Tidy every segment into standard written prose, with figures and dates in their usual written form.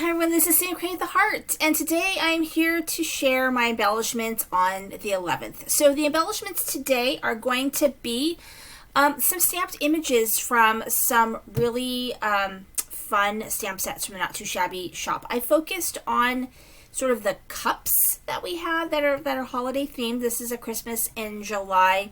Hi everyone, this is Sam Create the Heart, and today I'm here to share my embellishments on the 11th. So the embellishments today are going to be some stamped images from some really fun stamp sets from the Not Too Shabby shop. I focused on sort of the cups that we have that are holiday themed. This is a Christmas in July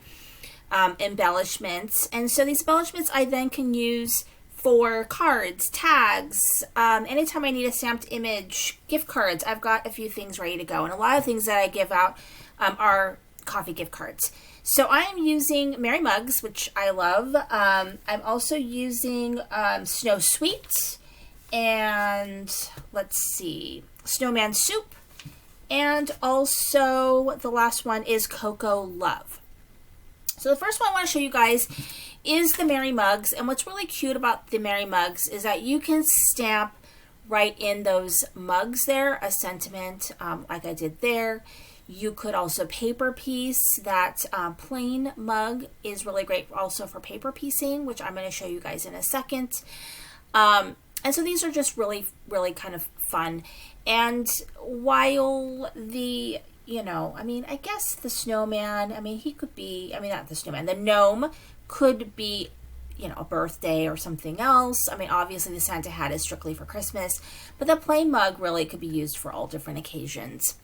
embellishments, and so these embellishments I then can use for cards, tags, anytime I need a stamped image, gift cards. I've got a few things ready to go, and a lot of things that I give out are coffee gift cards. So I am using Merry Mugs, which I love. I'm also using Snow Sweet, and let's see, Snowman Soup, and also the last one is Cocoa Love. So the first one I want to show you guys is the Merry Mugs, and what's really cute about the Merry Mugs is that you can stamp right in those mugs there a sentiment like I did there. You could also paper piece. That plain mug is really great also for paper piecing, which I'm going to show you guys in a second. And so these are just really kind of fun. And while the I guess the snowman, he could be, not the snowman, the gnome could be, a birthday or something else. Obviously the Santa hat is strictly for Christmas, but the plain mug really could be used for all different occasions.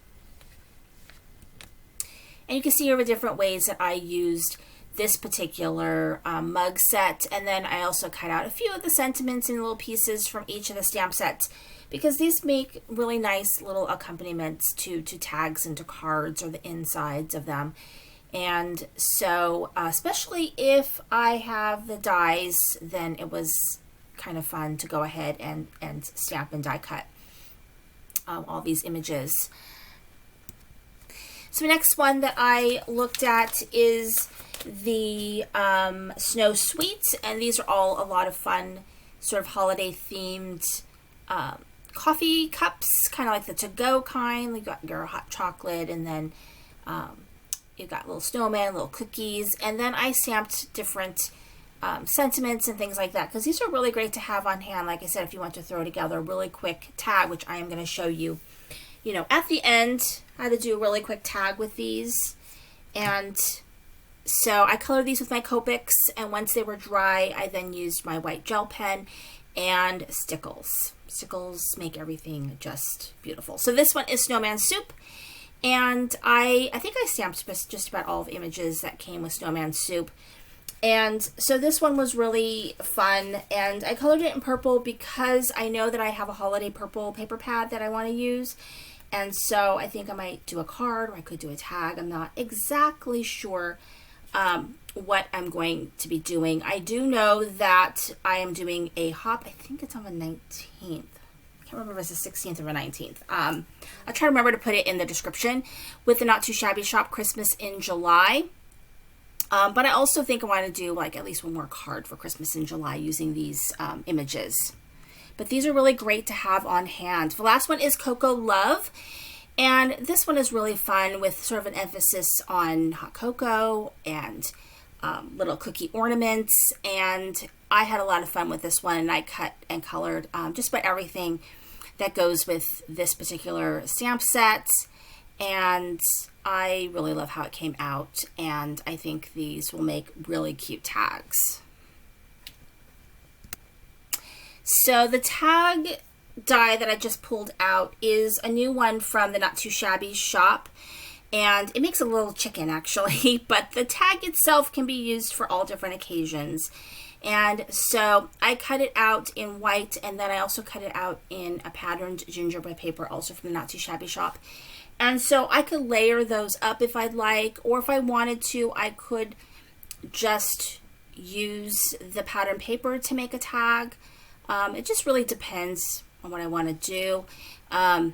And you can see here the different ways that I used this particular mug set. And then I also cut out a few of the sentiments and little pieces from each of the stamp sets, because these make really nice little accompaniments to tags and to cards or the insides of them. And so, especially if I have the dies, then it was kind of fun to go ahead and stamp and die cut all these images. So the next one that I looked at is the Snow Sweet, and these are all a lot of fun sort of holiday themed coffee cups, kind of like the to-go kind. You got your hot chocolate, and then you've got little snowman, little cookies, and then I stamped different sentiments and things like that, because these are really great to have on hand. Like I said, if you want to throw together a really quick tag, which I am going to show you, at the end, how to do a really quick tag with these. And so I colored these with my Copics, and once they were dry, I then used my white gel pen and stickles. Stickles make everything just beautiful. So this one is Snowman Soup, and I think I stamped just about all of the images that came with Snowman Soup. And so this one was really fun, and I colored it in purple because I know that I have a holiday purple paper pad that I want to use. And so I think I might do a card, or I could do a tag. I'm not exactly sure what I'm going to be doing. I do know that I am doing a hop. I think it's on the 19th. I can't remember if it's the 16th or the 19th. I'll try to remember to put it in the description, with the Not Too Shabby Shop Christmas in July. But I also think I want to do like at least one more card for Christmas in July using these images. But these are really great to have on hand. The last one is Cocoa Love. And this one is really fun, with sort of an emphasis on hot cocoa and little cookie ornaments. And I had a lot of fun with this one, and I cut and colored just about everything that goes with this particular stamp set. And I really love how it came out, and I think these will make really cute tags. So the tag die that I just pulled out is a new one from the Not Too Shabby shop, and it makes a little chicken actually, but the tag itself can be used for all different occasions. And so I cut it out in white, and then I also cut it out in a patterned gingerbread paper, also from the Not Too Shabby shop. And so I could layer those up if I'd like, or if I wanted to, I could just use the pattern paper to make a tag. It just really depends on what I want to do. And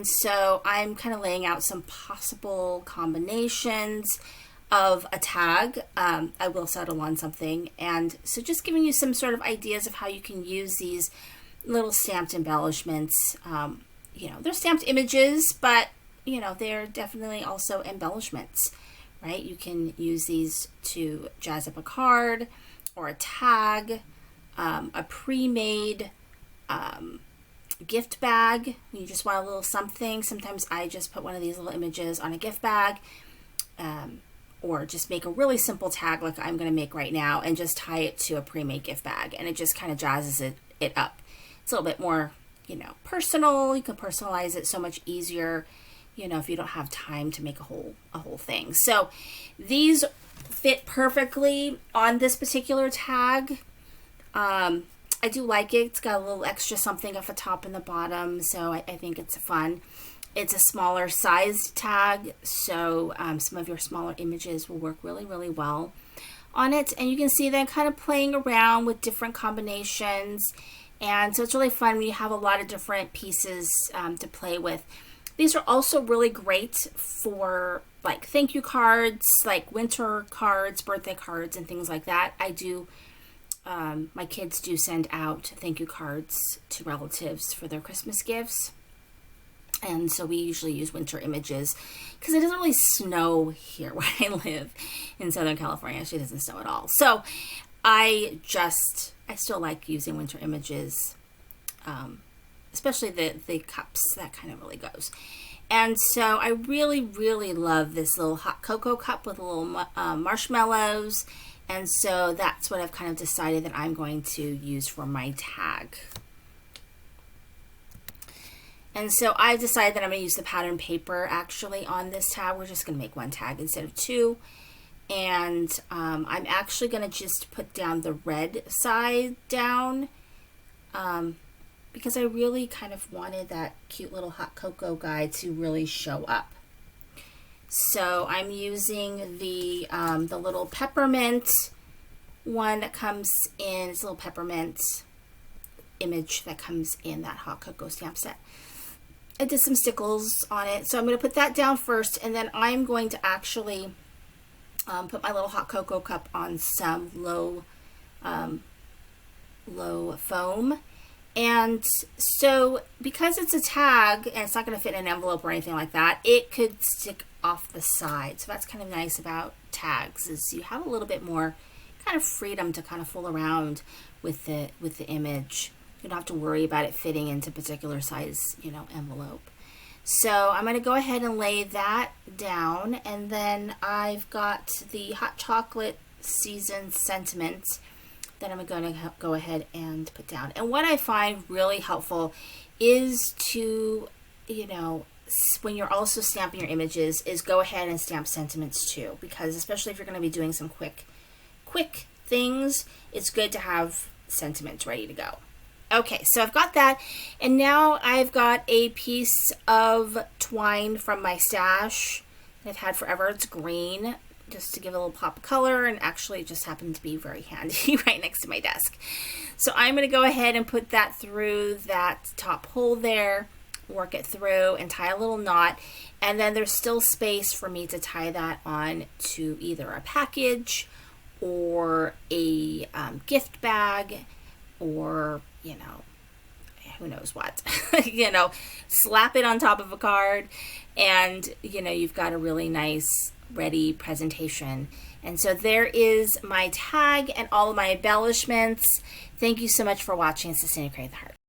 so I'm kind of laying out some possible combinations of a tag. I will settle on something. And so just giving you some sort of ideas of how you can use these little stamped embellishments. They're stamped images, but they're definitely also embellishments, right? You can use these to jazz up a card or a tag, a pre-made gift bag. You just want a little something. Sometimes I just put one of these little images on a gift bag, or just make a really simple tag like I'm going to make right now and just tie it to a pre-made gift bag, and it just kind of jazzes it up. It's a little bit more, you know, personal. You can personalize it so much easier, you know, if you don't have time to make a whole thing. So these fit perfectly on this particular tag. I do like it. It's got a little extra something at the top and the bottom, so I think it's fun. It's a smaller sized tag, so some of your smaller images will work really, really well on it. And you can see them kind of playing around with different combinations. And so it's really fun when you have a lot of different pieces to play with. These are also really great for like thank you cards, like winter cards, birthday cards, and things like that. I do, my kids do send out thank you cards to relatives for their Christmas gifts. And so we usually use winter images because it doesn't really snow here where I live in Southern California. Actually, it doesn't snow at all. So I still like using winter images, especially the cups. That kind of really goes. And so I really, really love this little hot cocoa cup with little marshmallows. And so that's what I've kind of decided that I'm going to use for my tag. And so I've decided that I'm going to use the pattern paper actually on this tag. We're just going to make one tag instead of two. And I'm actually going to just put down the red side down because I really kind of wanted that cute little hot cocoa guy to really show up. So I'm using the little peppermint one that comes in, it's a little peppermint image that comes in that hot cocoa stamp set. I did some stickles on it, so I'm going to put that down first, and then I'm going to actually put my little hot cocoa cup on some low foam. And so because it's a tag and it's not going to fit in an envelope or anything like that, it could stick off the side. So that's kind of nice about tags, is you have a little bit more kind of freedom to kind of fool around with the image. You don't have to worry about it fitting into particular size, you know, envelope. So I'm going to go ahead and lay that down, and then I've got the hot chocolate seasoned sentiment that I'm going to go ahead and put down. And what I find really helpful is to, you know, when you're also stamping your images, is go ahead and stamp sentiments too, because especially if you're going to be doing some quick things, it's good to have sentiments ready to go. Okay, so I've got that, and now I've got a piece of twine from my stash that I've had forever. It's green, just to give a little pop of color, and actually it just happened to be very handy right next to my desk. So I'm going to go ahead and put that through that top hole there, work it through, and tie a little knot, and then there's still space for me to tie that on to either a package or a gift bag, or, you know, who knows what, you know, slap it on top of a card, and, you know, you've got a really nice ready presentation. And so there is my tag and all of my embellishments. Thank you so much for watching. It's Sustained Create the Heart.